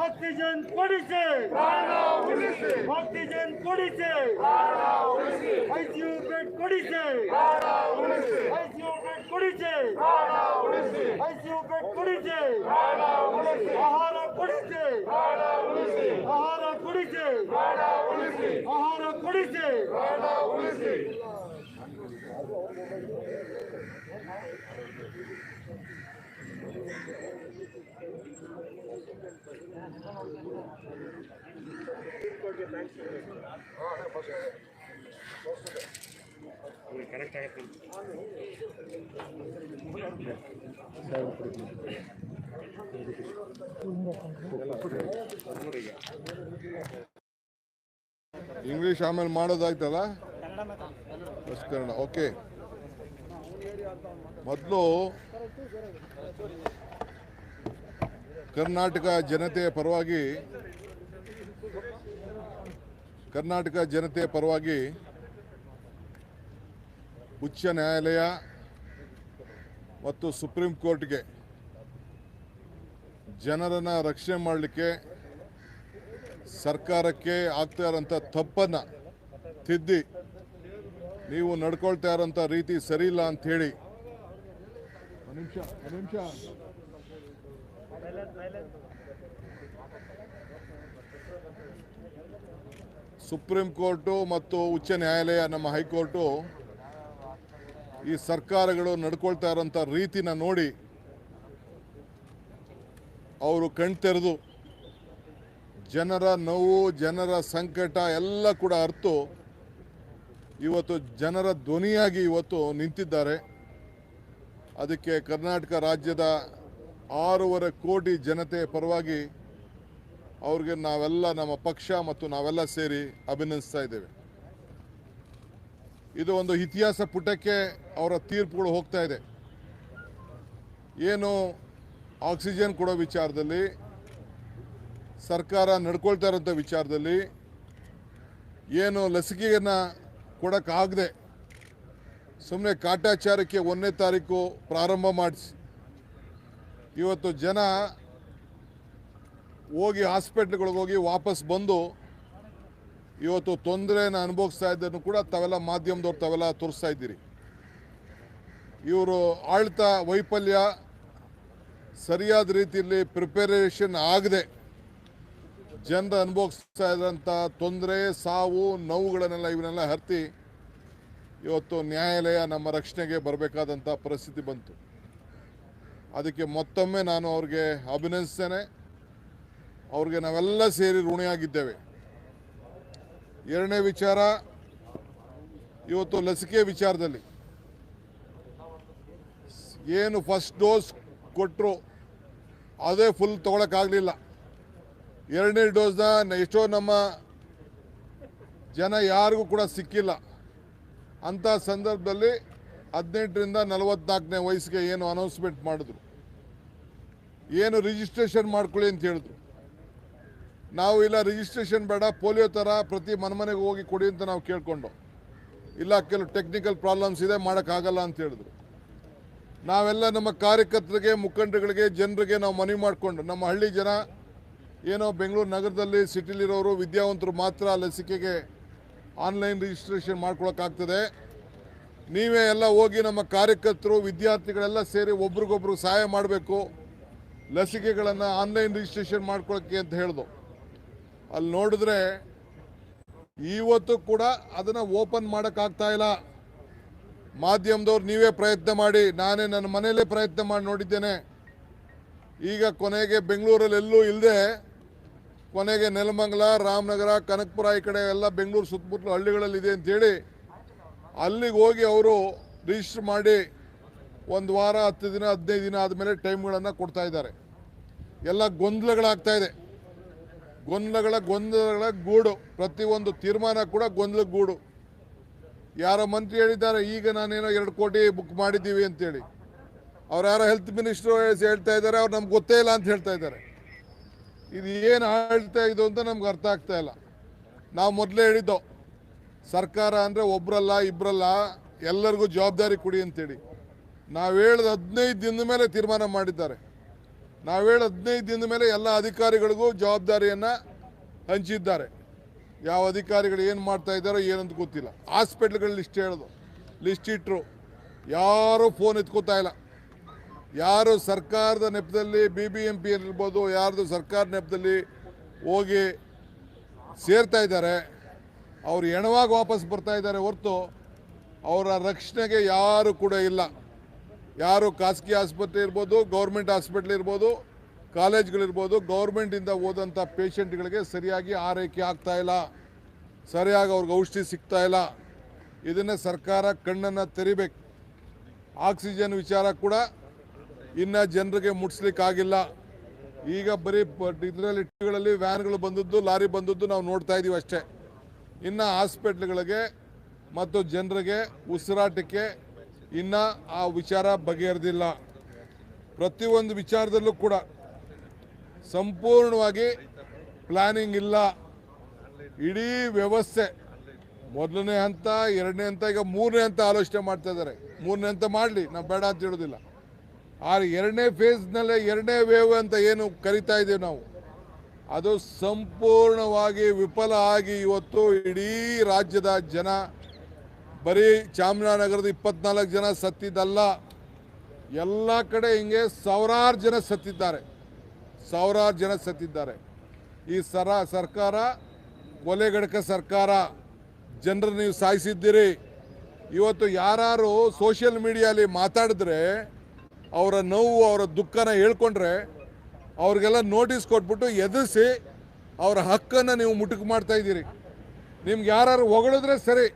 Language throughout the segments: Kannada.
ಆಕ್ಸಿಜನ್ ಕೊಡಿಸಿ, ಆಕ್ಸಿಜನ್ ಕೊಡಿಸಿ, ಐಸಿಯು ಬೆಡ್ ಕೊಡಿಸಿ, ಐಸಿಯು ಬೆಡ್ ಕೊಡಿಸಿ, ಐಸಿಯು ಬೆಡ್ ಕೊಡಿಸಿ, ಆಹಾರ ಕೊಡಿಸಿ, ಆಹಾರ ಕೊಡಿಸಿ, ಆಹಾರ ಕೊಡಿಸಿ. ಕರೆಕ್ಟ್ ಆಗುತ್ತೆ. ಇಂಗ್ಲಿಷ್ ಆಮೇಲೆ ಮಾಡೋದಾಯ್ತಲ್ಲ, ಕನ್ನಡ. ಓಕೆ, ಮೊದಲು ಕರ್ನಾಟಕ ಜನತೆಯ ಪರವಾಗಿ ಉಚ್ಚ ನ್ಯಾಯಾಲಯ ಮತ್ತು ಸುಪ್ರೀಂ ಕೋರ್ಟ್ಗೆ ಜನರನ್ನು ರಕ್ಷಣೆ ಮಾಡಲಿಕ್ಕೆ ಸರ್ಕಾರಕ್ಕೆ ಆಗ್ತಾ ಇರೋಂಥ ತಪ್ಪನ್ನು ತಿದ್ದಿ ನೀವು ನಡ್ಕೊಳ್ತಾ ಇರೋಂಥ ರೀತಿ ಸರಿ ಇಲ್ಲ ಅಂಥೇಳಿ ಸುಪ್ರೀಂ ಕೋರ್ಟು ಮತ್ತು ಉಚ್ಚ ನ್ಯಾಯಾಲಯ, ನಮ್ಮ ಹೈಕೋರ್ಟು ಈ ಸರ್ಕಾರಗಳು ನಡ್ಕೊಳ್ತಾ ಇರೋಂಥ ರೀತಿನ ನೋಡಿ ಅವರು ಕಣ್ತೆರೆದು ಜನರ ನೋವು, ಜನರ ಸಂಕಟ ಎಲ್ಲ ಕೂಡ ಅರ್ತು ಇವತ್ತು ಜನರ ಧ್ವನಿಯಾಗಿ ಇವತ್ತು ನಿಂತಿದ್ದಾರೆ. ಅದಕ್ಕೆ ಕರ್ನಾಟಕ ರಾಜ್ಯದ 6.5 ಕೋಟಿ ಜನತೆ ಪರವಾಗಿ ಅವ್ರಿಗೆ ನಾವೆಲ್ಲ, ನಮ್ಮ ಪಕ್ಷ ಮತ್ತು ನಾವೆಲ್ಲ ಸೇರಿ ಅಭಿನಂದಿಸ್ತಾ ಇದ್ದೇವೆ. ಇದು ಒಂದು ಇತಿಹಾಸ ಪುಟಕ್ಕೆ ಅವರ ತೀರ್ಪುಗಳು ಹೋಗ್ತಾ ಇದೆ. ಏನು ಆಕ್ಸಿಜನ್ ಕೊಡೋ ವಿಚಾರದಲ್ಲಿ, ಸರ್ಕಾರ ನಡ್ಕೊಳ್ತಾ ಇರೋಂಥ ವಿಚಾರದಲ್ಲಿ, ಏನು ಲಸಿಕೆಯನ್ನು ಕೊಡೋಕ್ಕಾಗದೆ ಸುಮ್ಮನೆ ಕಾಟಾಚಾರಕ್ಕೆ 1ನೇ ತಾರೀಕು ಪ್ರಾರಂಭ ಮಾಡಿಸಿ ಇವತ್ತು ಜನ ಹೋಗಿ ಹಾಸ್ಪಿಟ್ಲ್ಗಳಿಗೆ ಹೋಗಿ ವಾಪಸ್ ಬಂದು ಇವತ್ತು ತೊಂದರೆನ ಅನುಭವಿಸ್ತಾ ಇದ್ದನ್ನು ಕೂಡ ತಾವೆಲ್ಲ ಮಾಧ್ಯಮದವ್ರು ತಾವೆಲ್ಲ ತೋರಿಸ್ತಾ ಇದ್ದೀರಿ. ಇವರು ಆಳ್ತ ವೈಫಲ್ಯ, ಸರಿಯಾದ ರೀತಿಯಲ್ಲಿ ಪ್ರಿಪರೇಷನ್ ಆಗದೆ ಜನರು ಅನುಭವಿಸ್ತಾ ಇದ್ದಂಥ ತೊಂದರೆ, ಸಾವು, ನೋವುಗಳನ್ನೆಲ್ಲ ಇವನ್ನೆಲ್ಲ ಹರ್ತಿ ಇವತ್ತು ನ್ಯಾಯಾಲಯ ನಮ್ಮ ರಕ್ಷಣೆಗೆ ಬರಬೇಕಾದಂಥ ಪರಿಸ್ಥಿತಿ ಬಂತು. ಅದಕ್ಕೆ ಮತ್ತೊಮ್ಮೆ ನಾನು ಅವ್ರಿಗೆ ಅಭಿನಂದಿಸ್ತೇನೆ. ಅವ್ರಿಗೆ ನಾವೆಲ್ಲ ಸೇರಿ ಋಣಿಯಾಗಿದ್ದೇವೆ. ಎರಡನೇ ವಿಚಾರ, ಇವತ್ತು ಲಸಿಕೆ ವಿಚಾರದಲ್ಲಿ ಏನು ಫಸ್ಟ್ ಡೋಸ್ ಕೊಟ್ಟರು ಅದೇ ಫುಲ್ ತೊಗೊಳಕ್ಕಾಗಲಿಲ್ಲ. 2ನೇ ಡೋಸ್ನ ಎಷ್ಟೋ ನಮ್ಮ ಜನ ಯಾರಿಗೂ ಕೂಡ ಸಿಕ್ಕಿಲ್ಲ. ಅಂಥ ಸಂದರ್ಭದಲ್ಲಿ 18ರಿಂದ 44ನೇ ವಯಸ್ಸಿಗೆ ಏನು ಅನೌನ್ಸ್ಮೆಂಟ್ ಮಾಡಿದ್ರು, ಏನು ರಿಜಿಸ್ಟ್ರೇಷನ್ ಮಾಡ್ಕೊಳ್ಳಿ ಅಂತ ಹೇಳಿದ್ರು. ನಾವು ಇಲ್ಲ ರಿಜಿಸ್ಟ್ರೇಷನ್ ಬೇಡ, ಪೋಲಿಯೋ ಥರ ಪ್ರತಿ ಮನೆಗೆ ಹೋಗಿ ಕೊಡಿ ಅಂತ ನಾವು ಕೇಳಿಕೊಂಡು, ಇಲ್ಲ ಕೆಲವು ಟೆಕ್ನಿಕಲ್ ಪ್ರಾಬ್ಲಮ್ಸ್ ಇದೆ ಮಾಡೋಕ್ಕಾಗಲ್ಲ ಅಂತ ಹೇಳಿದ್ರು. ನಾವೆಲ್ಲ ನಮ್ಮ ಕಾರ್ಯಕರ್ತರಿಗೆ, ಮುಖಂಡಗಳಿಗೆ, ಜನರಿಗೆ ನಾವು ಮನವಿ ಮಾಡಿಕೊಂಡು, ನಮ್ಮ ಹಳ್ಳಿ ಜನ ಏನೋ ಬೆಂಗಳೂರು ನಗರದಲ್ಲಿ ಸಿಟಿಲಿರೋರು ವಿದ್ಯಾವಂತರು ಮಾತ್ರ ಲಸಿಕೆಗೆ ಆನ್ಲೈನ್ ರಿಜಿಸ್ಟ್ರೇಷನ್ ಮಾಡ್ಕೊಳಕ್ಕಾಗ್ತದೆ. ನೀವೇ ಎಲ್ಲ ಹೋಗಿ ನಮ್ಮ ಕಾರ್ಯಕರ್ತರು, ವಿದ್ಯಾರ್ಥಿಗಳೆಲ್ಲ ಸೇರಿ ಒಬ್ರಿಗೊಬ್ರು ಸಹಾಯ ಮಾಡಬೇಕು, ಲಸಿಕೆಗಳನ್ನು ಆನ್ಲೈನ್ ರಿಜಿಸ್ಟ್ರೇಷನ್ ಮಾಡ್ಕೊಳ್ಳೋಕ್ಕೆ ಅಂತ ಹೇಳ್ದು. ಅಲ್ಲಿ ನೋಡಿದ್ರೆ ಇವತ್ತು ಕೂಡ ಅದನ್ನು ಓಪನ್ ಮಾಡೋಕ್ಕಾಗ್ತಾ ಇಲ್ಲ. ಮಾಧ್ಯಮದವ್ರು ನೀವೇ ಪ್ರಯತ್ನ ಮಾಡಿ, ನಾನೇ ನನ್ನ ಮನೆಯಲ್ಲೇ ಪ್ರಯತ್ನ ಮಾಡಿ ನೋಡಿದ್ದೇನೆ. ಈಗ ಕೊನೆಗೆ ಬೆಂಗಳೂರಲ್ಲಿ ಎಲ್ಲೂ ಇಲ್ಲದೆ ಕೊನೆಗೆ ನೆಲಮಂಗಲ, ರಾಮನಗರ, ಕನಕಪುರ ಈ ಕಡೆ ಎಲ್ಲ ಬೆಂಗಳೂರು ಸುತ್ತಮುತ್ತಲು ಹಳ್ಳಿಗಳಲ್ಲಿದೆ ಅಂಥೇಳಿ ಅಲ್ಲಿಗೆ ಹೋಗಿ ಅವರು ರಿಜಿಸ್ಟರ್ ಮಾಡಿ 1 ವಾರ, 10 ದಿನ, 15 ದಿನ ಆದಮೇಲೆ ಟೈಮ್ಗಳನ್ನು ಕೊಡ್ತಾ ಇದ್ದಾರೆ. ಎಲ್ಲ ಗೊಂದಲಗಳಾಗ್ತಾ ಇದೆ. ಗೊಂದಲಗಳ ಗೂಡು. ಪ್ರತಿಯೊಂದು ತೀರ್ಮಾನ ಕೂಡ ಗೊಂದಲದ ಗೂಡು. ಯಾರೋ ಮಂತ್ರಿ ಹೇಳಿದ್ದಾರೆ, ಈಗ ನಾನೇನೋ 2 ಕೋಟಿ ಬುಕ್ ಮಾಡಿದ್ದೀವಿ ಅಂತೇಳಿ. ಅವ್ರು ಯಾರೋ ಹೆಲ್ತ್ ಮಿನಿಸ್ಟ್ರು ಹೇಳ್ತಾ ಇದ್ದಾರೆ, ಅವ್ರು ನಮ್ಗೆ ಗೊತ್ತೇ ಇಲ್ಲ ಅಂತ ಹೇಳ್ತಾ ಇದ್ದಾರೆ. ಇದು ಏನು ಆಳ್ತಾ ಇದು ಅಂತ ನಮ್ಗೆ ಅರ್ಥ ಆಗ್ತಾ ಇಲ್ಲ. ನಾವು ಮೊದಲೇ ಹೇಳಿದ್ದೋ, ಸರ್ಕಾರ ಅಂದರೆ ಒಬ್ಬರಲ್ಲ ಇಬ್ಬರಲ್ಲ, ಎಲ್ಲರಿಗೂ ಜವಾಬ್ದಾರಿ ಕೊಡಿ ಅಂತೇಳಿ. ನಾವು ಹೇಳಿದ 15 ದಿನದ ಮೇಲೆ ತೀರ್ಮಾನ ಮಾಡಿದ್ದಾರೆ. ನಾವು ಹೇಳಿ 15 ದಿನದ ಮೇಲೆ ಎಲ್ಲ ಅಧಿಕಾರಿಗಳಿಗೂ ಜವಾಬ್ದಾರಿಯನ್ನು ಹಂಚಿದ್ದಾರೆ. ಯಾವ ಅಧಿಕಾರಿಗಳು ಏನು ಮಾಡ್ತಾ ಇದ್ದಾರೋ ಏನಂತ ಗೊತ್ತಿಲ್ಲ. ಹಾಸ್ಪಿಟ್ಲ್ಗಳು ಲಿಸ್ಟ್ ಇಟ್ಟರು, ಯಾರೂ ಫೋನ್ ಎತ್ಕೋತಾ ಇಲ್ಲ. ಯಾರು ಸರ್ಕಾರದ ನೆಪದಲ್ಲಿ BBMP ಇರ್ಬೋದು, ಯಾರ್ದು ಸರ್ಕಾರ ನೆಪದಲ್ಲಿ ಹೋಗಿ ಸೇರ್ತಾ ಇದ್ದಾರೆ ಅವ್ರು ಹೆಣವಾಗಿ ವಾಪಸ್ ಬರ್ತಾ ಇದ್ದಾರೆ ಹೊರತು ಅವರ ರಕ್ಷಣೆಗೆ ಯಾರು ಕೂಡ ಇಲ್ಲ. ಯಾರು ಖಾಸಗಿ ಆಸ್ಪತ್ರೆ ಇರ್ಬೋದು, ಗೌರ್ಮೆಂಟ್ ಹಾಸ್ಪಿಟ್ಲ್ ಇರ್ಬೋದು, ಕಾಲೇಜ್ಗಳಿರ್ಬೋದು, ಗೌರ್ಮೆಂಟಿಂದ ಹೋದಂಥ ಪೇಷಂಟ್ಗಳಿಗೆ ಸರಿಯಾಗಿ ಆರೈಕೆ ಆಗ್ತಾ ಇಲ್ಲ, ಸರಿಯಾಗಿ ಅವ್ರಿಗೆ ಔಷಧಿ ಸಿಗ್ತಾ ಇಲ್ಲ. ಇದನ್ನೇ ಸರ್ಕಾರ ಕಣ್ಣನ್ನು ತೆರಿಬೇಕು. ಆಕ್ಸಿಜನ್ ವಿಚಾರ ಕೂಡ ಇನ್ನು ಜನರಿಗೆ ಮುಟ್ಸ್ಲಿಕ್ಕಾಗಿಲ್ಲ. ಈಗ ಬರೀ ಇದರಲ್ಲಿ ಟಿಗಳಲ್ಲಿ ವ್ಯಾನ್ಗಳು ಬಂದದ್ದು, ಲಾರಿ ಬಂದದ್ದು ನಾವು ನೋಡ್ತಾ ಇದ್ದೀವಿ ಅಷ್ಟೇ. ಇನ್ನು ಹಾಸ್ಪಿಟ್ಲ್ಗಳಿಗೆ ಮತ್ತು ಜನರಿಗೆ ಉಸಿರಾಟಕ್ಕೆ ಇನ್ನು ಆ ವಿಚಾರ ಬಗೆಹರಿದಿಲ್ಲ. ಪ್ರತಿಯೊಂದು ವಿಚಾರದಲ್ಲೂ ಕೂಡ ಸಂಪೂರ್ಣವಾಗಿ ಪ್ಲಾನಿಂಗ್ ಇಲ್ಲ. ಇಡೀ ವ್ಯವಸ್ಥೆ ಮೊದಲನೇ ಹಂತ, ಎರಡನೇ ಹಂತ, ಈಗ ಮೂರನೇ ಹಂತ ಆಲೋಚನೆ ಮಾಡ್ತಾ ಇದ್ದಾರೆ. ಮೂರನೇ ಹಂತ ಮಾಡಲಿ, ನಾವು ಬೇಡ ಅಂತ ಹೇಳೋದಿಲ್ಲ. ಆ ಎರಡನೇ ಫೇಸ್ನಲ್ಲೇ ಎರಡನೇ ವೇವ್ ಅಂತ ಏನು ಕರಿತಾ ಇದ್ದೀವಿ ನಾವು, ಅದು ಸಂಪೂರ್ಣವಾಗಿ ವಿಫಲ ಆಗಿ ಇವತ್ತು ಇಡೀ ರಾಜ್ಯದ ಜನ, ಬರೀ ಚಾಮರಾಜನಗರದ 24 ಜನ ಸತ್ತಿದ್ದಲ್ಲ, ಎಲ್ಲ ಕಡೆ ಹಿಂಗೆ ಸಾವಿರಾರು ಜನ ಸತ್ತಿದ್ದಾರೆ. ಈ ಸರ್ಕಾರ ಕೊಲೆಗಡಕ ಸರ್ಕಾರ. ಜನರನ್ನು ನೀವು ಸಾಯಿಸಿದ್ದೀರಿ. ಇವತ್ತು ಯಾರು ಸೋಷಿಯಲ್ ಮೀಡಿಯಾಲಿ ಮಾತಾಡಿದ್ರೆ, ಅವರ ನೋವು, ಅವರ ದುಃಖನ ಹೇಳ್ಕೊಂಡ್ರೆ ಅವ್ರಿಗೆಲ್ಲ ನೋಟಿಸ್ ಕೊಟ್ಬಿಟ್ಟು ಎದುರಿಸಿ ಅವರ ಹಕ್ಕನ್ನು ನೀವು ಮುಟುಕು ಮಾಡ್ತಾ ಇದ್ದೀರಿ. ನಿಮ್ಗೆ ಯಾರು ಹೊಗಳಿದ್ರೆ ಸರಿ,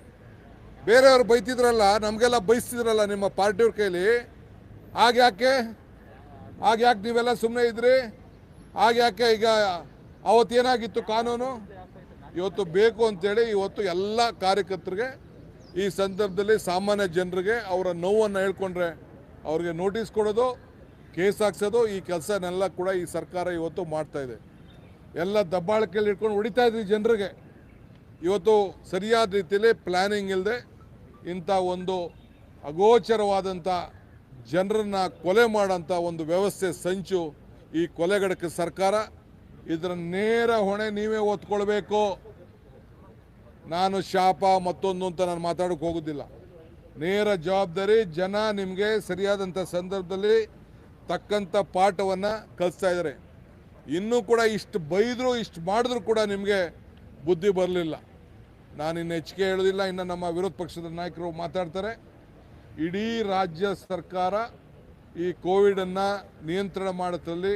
ಬೇರೆಯವ್ರು ಬೈತಿದ್ರಲ್ಲ, ನಮಗೆಲ್ಲ ಬೈಸ್ತಿದ್ರಲ್ಲ ನಿಮ್ಮ ಪಾರ್ಟಿಯವ್ರ ಕೈಲಿ, ಯಾಕೆ ನೀವೆಲ್ಲ ಸುಮ್ಮನೆ ಇದ್ರಿ? ಯಾಕೆ ಈಗ ಅವತ್ತೇನಾಗಿತ್ತು ಕಾನೂನು? ಇವತ್ತು ಬೇಕು ಅಂತೇಳಿ ಇವತ್ತು ಎಲ್ಲ ಕಾರ್ಯಕರ್ತರಿಗೆ ಈ ಸಂದರ್ಭದಲ್ಲಿ ಸಾಮಾನ್ಯ ಜನರಿಗೆ ಅವರ ನೋವನ್ನು ಹೇಳ್ಕೊಂಡ್ರೆ ಅವ್ರಿಗೆ ನೋಟಿಸ್ ಕೊಡೋದು, ಕೇಸ್ ಹಾಕ್ಸೋದು, ಈ ಕೆಲಸನೆಲ್ಲ ಕೂಡ ಈ ಸರ್ಕಾರ ಇವತ್ತು ಮಾಡ್ತಾ ಇದೆ. ಎಲ್ಲ ದಬ್ಬಾಳಿಕೆಯಲ್ಲಿ ಇಟ್ಕೊಂಡು ಹೊಡಿತಾ ಇದ್ವಿ ಜನರಿಗೆ. ಇವತ್ತು ಸರಿಯಾದ ರೀತಿಯಲ್ಲಿ ಪ್ಲ್ಯಾನಿಂಗ್ ಇಲ್ಲದೆ ಇಂಥ ಒಂದು ಅಗೋಚರವಾದಂಥ ಜನರನ್ನು ಕೊಲೆ ಮಾಡೋಂಥ ಒಂದು ವ್ಯವಸ್ಥೆ ಸಂಚು ಈ ಕೊಲೆಗಡಕ ಸರ್ಕಾರ. ಇದರ ನೇರ ಹೊಣೆ ನೀವೇ ಹೊತ್ಕೊಳ್ಬೇಕು. ನಾನು ಶಾಪ ಮತ್ತೊಂದು ಅಂತ ನಾನು ಮಾತಾಡೋಕೆ ಹೋಗೋದಿಲ್ಲ. ನೇರ ಜವಾಬ್ದಾರಿ. ಜನ ನಿಮಗೆ ಸರಿಯಾದಂಥ ಸಂದರ್ಭದಲ್ಲಿ ತಕ್ಕಂಥ ಪಾಠವನ್ನು ಕಲಿಸ್ತಾ ಇದ್ದಾರೆ. ಇನ್ನೂ ಕೂಡ ಇಷ್ಟು ಬೈದರೂ ಇಷ್ಟು ಮಾಡಿದ್ರೂ ಕೂಡ ನಿಮಗೆ ಬುದ್ಧಿ ಬರಲಿಲ್ಲ. ನಾನಿನ್ನು ಹೆಚ್ಚಿಗೆ ಹೇಳೋದಿಲ್ಲ. ಇನ್ನು ನಮ್ಮ ವಿರೋಧ ಪಕ್ಷದ ನಾಯಕರು ಮಾತಾಡ್ತಾರೆ. ಇಡೀ ರಾಜ್ಯ ಸರ್ಕಾರ ಈ ಕೋವಿಡನ್ನು ನಿಯಂತ್ರಣ ಮಾಡೋದ್ರಲ್ಲಿ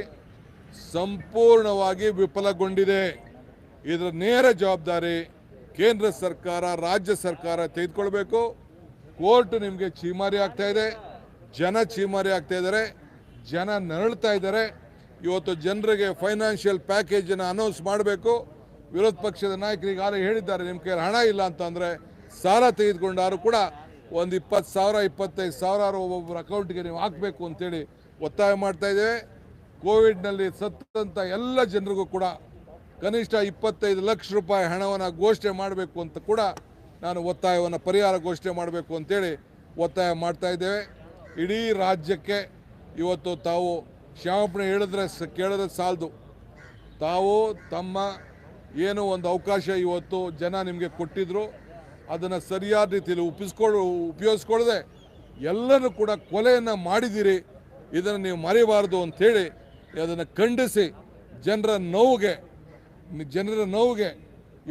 ಸಂಪೂರ್ಣವಾಗಿ ವಿಫಲಗೊಂಡಿದೆ. ಇದರ ನೇರ ಜವಾಬ್ದಾರಿ ಕೇಂದ್ರ ಸರ್ಕಾರ, ರಾಜ್ಯ ಸರ್ಕಾರ ತೆಗೆದುಕೊಳ್ಬೇಕು. ಕೋರ್ಟ್ ನಿಮಗೆ ಚೀಮಾರಿ ಆಗ್ತಾ ಇದೆ, ಜನ ಚೀಮಾರಿ ಆಗ್ತಾ ಇದ್ದಾರೆ, ಜನ ನರಳ್ತಾ ಇದ್ದಾರೆ. ಇವತ್ತು ಜನರಿಗೆ ಫೈನಾನ್ಷಿಯಲ್ ಪ್ಯಾಕೇಜನ್ನು ಅನೌನ್ಸ್ ಮಾಡಬೇಕು. ವಿರೋಧ ಪಕ್ಷದ ನಾಯಕರಿಗೆ ಈಗಾಗಲೇ ಹೇಳಿದ್ದಾರೆ, ನಿಮ್ಮ ಕೈಯಲ್ಲಿ ಹಣ ಇಲ್ಲ ಅಂತಂದರೆ ಸಾಲ ತೆಗೆದುಕೊಂಡಾರು ಕೂಡ ಒಂದು 20,000 25,000 ಒಬ್ಬೊಬ್ಬರ ಅಕೌಂಟ್ಗೆ ನೀವು ಹಾಕಬೇಕು ಅಂತೇಳಿ ಒತ್ತಾಯ ಮಾಡ್ತಾ ಇದ್ದೇವೆ. ಕೋವಿಡ್ನಲ್ಲಿ ಸತ್ತಂಥ ಎಲ್ಲ ಜನರಿಗೂ ಕೂಡ ಕನಿಷ್ಠ 25 ಲಕ್ಷ ರೂಪಾಯಿ ಹಣವನ್ನು ಘೋಷಣೆ ಮಾಡಬೇಕು ಅಂತ ಕೂಡ ನಾನು ಒತ್ತಾಯವನ್ನು, ಪರಿಹಾರ ಘೋಷಣೆ ಮಾಡಬೇಕು ಅಂತೇಳಿ ಒತ್ತಾಯ ಮಾಡ್ತಾ ಇದ್ದೇವೆ. ಇಡೀ ರಾಜ್ಯಕ್ಕೆ ಇವತ್ತು ತಾವು ಕ್ಷಮಾಪಣೆ ಕೇಳಿದ್ರೆ ಸಾಲದು. ತಾವು ತಮ್ಮ ಏನೋ ಒಂದು ಅವಕಾಶ ಇವತ್ತು ಜನ ನಿಮಗೆ ಕೊಟ್ಟಿದ್ರು, ಅದನ್ನು ಸರಿಯಾದ ರೀತಿಯಲ್ಲಿ ಉಪಯೋಗಿಸ್ಕೊಳ್ಳದೆ ಎಲ್ಲರೂ ಕೂಡ ಕೊಲೆಯನ್ನು ಮಾಡಿದ್ದೀರಿ. ಇದನ್ನು ನೀವು ಮರೆಯಬಾರ್ದು ಅಂಥೇಳಿ ಅದನ್ನು ಖಂಡಿಸಿ ಜನರ ನೋವಿಗೆ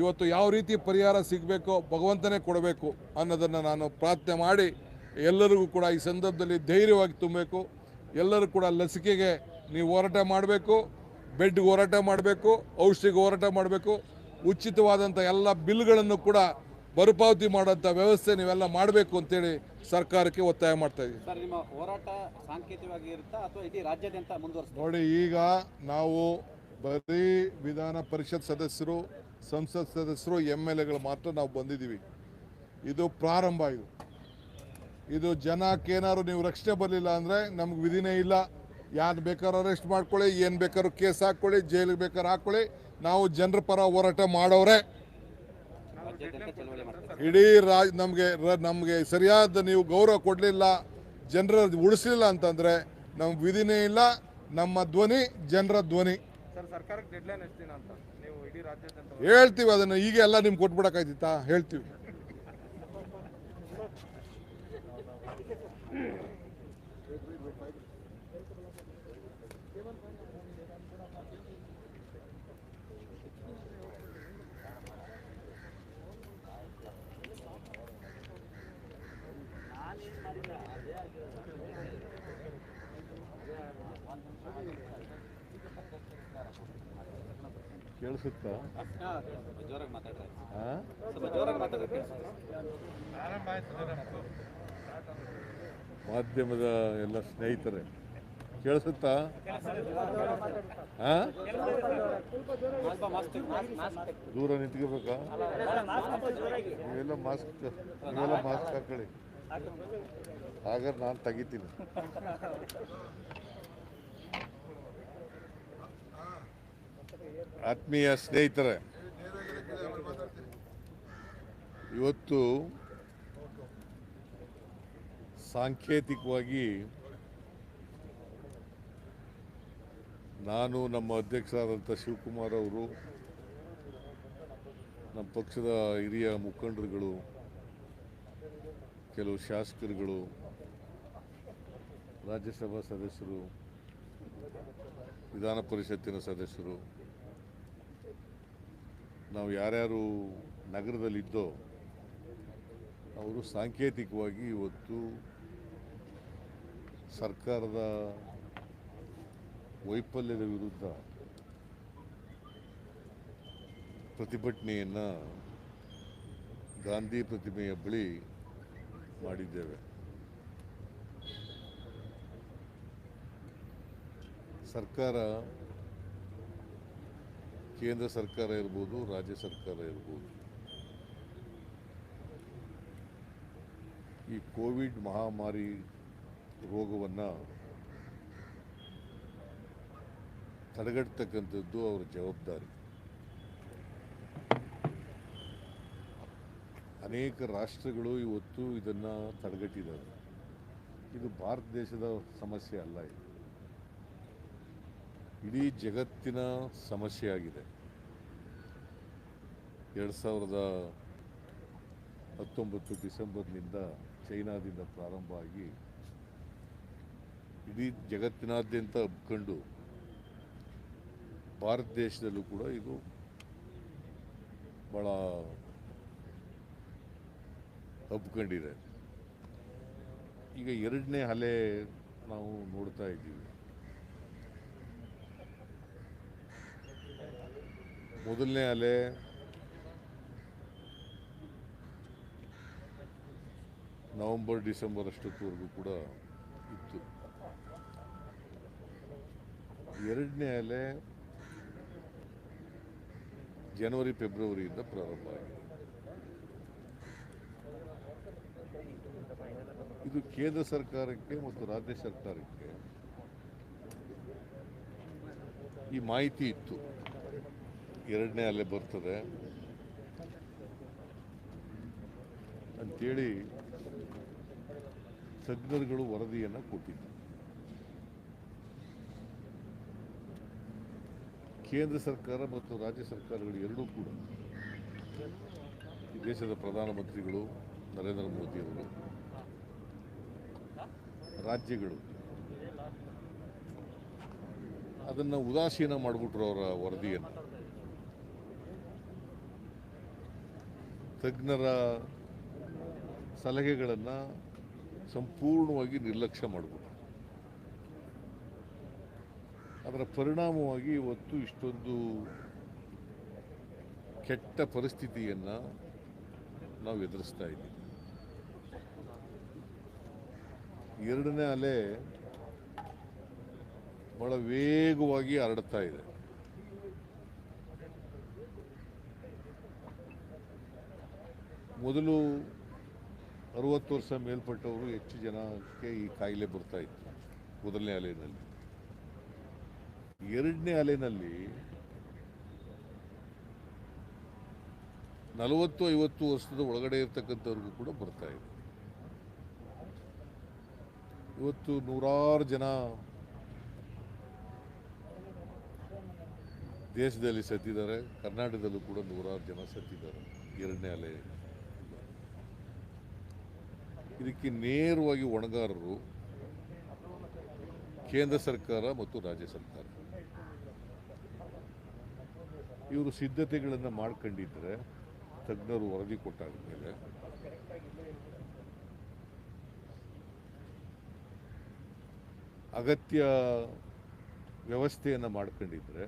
ಇವತ್ತು ಯಾವ ರೀತಿ ಪರಿಹಾರ ಸಿಗಬೇಕೋ ಭಗವಂತನೇ ಕೊಡಬೇಕು ಅನ್ನೋದನ್ನು ನಾನು ಪ್ರಾರ್ಥನೆ ಮಾಡಿ ಎಲ್ಲರಿಗೂ ಕೂಡ ಈ ಸಂದರ್ಭದಲ್ಲಿ ಧೈರ್ಯವಾಗಿ ತುಂಬಬೇಕು. ಎಲ್ಲರೂ ಕೂಡ ಲಸಿಕೆಗೆ ನೀವು ಹೋರಾಟ ಮಾಡಬೇಕು, ಬೆಡ್ಗೆ ಹೋರಾಟ ಮಾಡಬೇಕು, ಔಷಧಿಗೆ ಹೋರಾಟ ಮಾಡಬೇಕು. ಉಚಿತವಾದಂಥ ಎಲ್ಲ ಬಿಲ್ಗಳನ್ನು ಕೂಡ ಮರುಪಾವತಿ ಮಾಡೋಂಥ ವ್ಯವಸ್ಥೆ ನೀವೆಲ್ಲ ಮಾಡಬೇಕು ಅಂತೇಳಿ ಸರ್ಕಾರಕ್ಕೆ ಒತ್ತಾಯ ಮಾಡ್ತಾ ಇದ್ದೀವಿ. ಸರ್, ನಿಮ್ಮ ಹೋರಾಟ ಸಾಂಕೇತಿಕವಾಗಿ ಇರುತ್ತಾ ಅಥವಾ ಇಡೀ ರಾಜ್ಯಾದ್ಯಂತ ಮುಂದುವರಿಸ್ತೀರಾ? ನೋಡಿ, ಈಗ ನಾವು ಬರೀ ವಿಧಾನ ಪರಿಷತ್ ಸದಸ್ಯರು, ಸಂಸತ್ ಸದಸ್ಯರು, MLAಗಳು ಮಾತ್ರ ನಾವು ಬಂದಿದ್ದೀವಿ. ಇದು ಪ್ರಾರಂಭ. ಇದು ಜನಕ್ಕೇನಾದ್ರು ನೀವು ರಕ್ಷಣೆ ಬರಲಿಲ್ಲ ಅಂದರೆ ನಮ್ಗೆ ವಿಧಿನೇ ಇಲ್ಲ. ಯಾರು ಬೇಕಾದ್ರೂ ಅರೆಸ್ಟ್ ಮಾಡ್ಕೊಳ್ಳಿ, ಏನು ಬೇಕಾದ್ರೂ ಕೇಸ್ ಹಾಕ್ಕೊಳ್ಳಿ, ಜೈಲಿಗೆ ಬೇಕಾದ್ರೂ ಹಾಕ್ಕೊಳ್ಳಿ. ನಾವು ಜನರ ಪರ ಹೋರಾಟ ಮಾಡೋರೆ. ಇಡೀ ನಮಗೆ ಸರಿಯಾದ ನೀವು ಗೌರವ ಕೊಡಲಿಲ್ಲ, ಜನರ ಉಳಿಸಲಿಲ್ಲ ಅಂತಂದರೆ ನಮ್ಗೆ ವಿಧಿನೇ ಇಲ್ಲ. ನಮ್ಮ ಧ್ವನಿ ಜನರ ಧ್ವನಿ. ಸರ್, ಸರ್ಕಾರಕ್ಕೆ ಡೆಡ್ಲೈನ್ ಎಷ್ಟು ದಿನ ಅಂತ ನೀವು ಇಡೀ ರಾಜ್ಯಾದ್ಯಂತ ಹೇಳ್ತೀವಿ ಅದನ್ನು, ಈಗ ಎಲ್ಲ ನಿಮ್ಗೆ ಕೊಟ್ಬಿಡಕ್ಕಾಯ್ತಿತ್ತಾ? ಹೇಳ್ತೀವಿ. ಕೇಳಿಸುತ್ತಾ? ಜೋರಾಗಿ ಮಾತಾಡ್ತಾರೆ. ಹಾಂ, ಸ್ವಲ್ಪ ಜೋರಾಗಿ ಮಾತಾಡೋದು ಮಾಧ್ಯಮದ ಎಲ್ಲ ಸ್ನೇಹಿತರೆ ಕೇಳಿಸುತ್ತಾ? ಹಾಂ, ದೂರ ನಿಂತ್ಕೋಬೇಕಾ? ನೀವೆಲ್ಲ ಮಾಸ್ಕ್ ಹಾಕೊಳ್ಳಿ, ಹಾಗಾದ್ರೆ ನಾನು ತೆಗಿತೀನಿ. ಆತ್ಮೀಯ ಸ್ನೇಹಿತರೆ, ಇವತ್ತು ಸಾಂಕೇತಿಕವಾಗಿ ನಾನು, ನಮ್ಮ ಅಧ್ಯಕ್ಷರಾದಂಥ ಶಿವಕುಮಾರ್ ಅವರು, ನಮ್ಮ ಪಕ್ಷದ ಹಿರಿಯ ಮುಖಂಡರುಗಳು, ಕೆಲವು ಶಾಸಕರುಗಳು, ರಾಜ್ಯಸಭಾ ಸದಸ್ಯರು, ವಿಧಾನ ಪರಿಷತ್ತಿನ ಸದಸ್ಯರು, ನಾವು ಯಾರ್ಯಾರು ನಗರದಲ್ಲಿದ್ದೋ ಅವರು ಸಾಂಕೇತಿಕವಾಗಿ ಇವತ್ತು ಸರ್ಕಾರದ ವೈಫಲ್ಯದ ವಿರುದ್ಧ ಪ್ರತಿಭಟನೆಯನ್ನು ಗಾಂಧಿ ಪ್ರತಿಮೆಯ ಬಳಿ ಮಾಡಿದ್ದೇವೆ. ಸರ್ಕಾರ, ಕೇಂದ್ರ ಸರ್ಕಾರ ಇರ್ಬೋದು, ರಾಜ್ಯ ಸರ್ಕಾರ ಇರ್ಬೋದು, ಈ ಕೋವಿಡ್ ಮಹಾಮಾರಿ ರೋಗವನ್ನು ತಡೆಗಟ್ಟತಕ್ಕಂಥದ್ದು ಅವರ ಜವಾಬ್ದಾರಿ. ಅನೇಕ ರಾಷ್ಟ್ರಗಳು ಇವತ್ತು ಇದನ್ನು ತಡೆಗಟ್ಟಿದ್ದಾರೆ. ಇದು ಭಾರತ ದೇಶದ ಸಮಸ್ಯೆ ಅಲ್ಲ, ಇದು ಇಡೀ ಜಗತ್ತಿನ ಸಮಸ್ಯೆ ಆಗಿದೆ. 2019 ಡಿಸೆಂಬರ್ನಿಂದ ಚೈನಾದಿಂದ ಪ್ರಾರಂಭ ಆಗಿ ಇಡೀ ಜಗತ್ತಿನಾದ್ಯಂತ ಹಬ್ಕೊಂಡು ಭಾರತ ದೇಶದಲ್ಲೂ ಕೂಡ ಇದು ಭಾಳ ಹಬ್ಕೊಂಡಿದೆ. ಈಗ ಎರಡನೇ ಅಲೆ ನಾವು ನೋಡ್ತಾ ಇದ್ದೀವಿ. ಮೊದಲನೇ ಅಲೆ ನವೆಂಬರ್ ಡಿಸೆಂಬರ್ ಅಷ್ಟೊತ್ತವರೆಗೂ ಕೂಡ ಇತ್ತು. ಎರಡನೇ ಅಲೆ ಜನವರಿ ಫೆಬ್ರವರಿಯಿಂದ ಪ್ರಾರಂಭ ಆಗಿದೆ. ಇದು ಕೇಂದ್ರ ಸರ್ಕಾರಕ್ಕೆ ಮತ್ತು ರಾಜ್ಯ ಸರ್ಕಾರಕ್ಕೆ ಈ ಮಾಹಿತಿ ಇತ್ತು, ಎರಡನೇ ಅಲೆ ಬರ್ತದೆ ಅಂತೇಳಿ ತಜ್ಞರುಗಳು ವರದಿಯನ್ನು ಕೊಟ್ಟಿದ್ದಾರೆ. ಕೇಂದ್ರ ಸರ್ಕಾರ ಮತ್ತು ರಾಜ್ಯ ಸರ್ಕಾರಗಳು ಎರಡೂ ಕೂಡ, ಈ ದೇಶದ ಪ್ರಧಾನಮಂತ್ರಿಗಳು ನರೇಂದ್ರ ಮೋದಿಯವರು, ರಾಜ್ಯಗಳು ಅದನ್ನು ಉದಾಸೀನ ಮಾಡಿಬಿಟ್ರು. ಅವರ ವರದಿಯನ್ನು, ತಜ್ಞರ ಸಲಹೆಗಳನ್ನು ಸಂಪೂರ್ಣವಾಗಿ ನಿರ್ಲಕ್ಷ್ಯ ಮಾಡಿಬಿಟ್ರು. ಅದರ ಪರಿಣಾಮವಾಗಿ ಇವತ್ತು ಇಷ್ಟೊಂದು ಕೆಟ್ಟ ಪರಿಸ್ಥಿತಿಯನ್ನು ನಾವು ಎದುರಿಸ್ತಾ ಇದ್ದೀವಿ. ಎರಡನೇ ಅಲೆ ಬಹಳ ವೇಗವಾಗಿ ಹರಡ್ತಾ ಇದೆ. ಮೊದಲು 60 ವರ್ಷ ಮೇಲ್ಪಟ್ಟವರು ಹೆಚ್ಚು ಜನಕ್ಕೆ ಈ ಕಾಯಿಲೆ ಬರ್ತಾ ಇತ್ತು ಮೊದಲನೇ ಅಲೆಯಲ್ಲಿ. ಎರಡನೇ ಅಲೆಯಲ್ಲಿ 40-50 ವರ್ಷದ ಒಳಗಡೆ ಇರ್ತಕ್ಕಂಥವ್ರಿಗೂ ಕೂಡ ಬರ್ತಾ ಇದೆ. ಇವತ್ತು ನೂರಾರು ಜನ ದೇಶದಲ್ಲಿ ಸತ್ತಿದ್ದಾರೆ, ಕರ್ನಾಟಕದಲ್ಲೂ ಕೂಡ ನೂರಾರು ಜನ ಸತ್ತಿದ್ದಾರೆ ಎರಡನೇ ಅಲೆ. ಇದಕ್ಕೆ ನೇರವಾಗಿ ಹೊಣೆಗಾರರು ಕೇಂದ್ರ ಸರ್ಕಾರ ಮತ್ತು ರಾಜ್ಯ ಸರ್ಕಾರ. ಇವರು ಸಿದ್ಧತೆಗಳನ್ನು ಮಾಡ್ಕೊಂಡಿದ್ರೆ ತಜ್ಞರು ವರದಿ ಕೊಟ್ಟಾದ ಮೇಲೆ ಅಗತ್ಯ ವ್ಯವಸ್ಥೆಯನ್ನು ಮಾಡ್ಕೊಂಡಿದ್ರೆ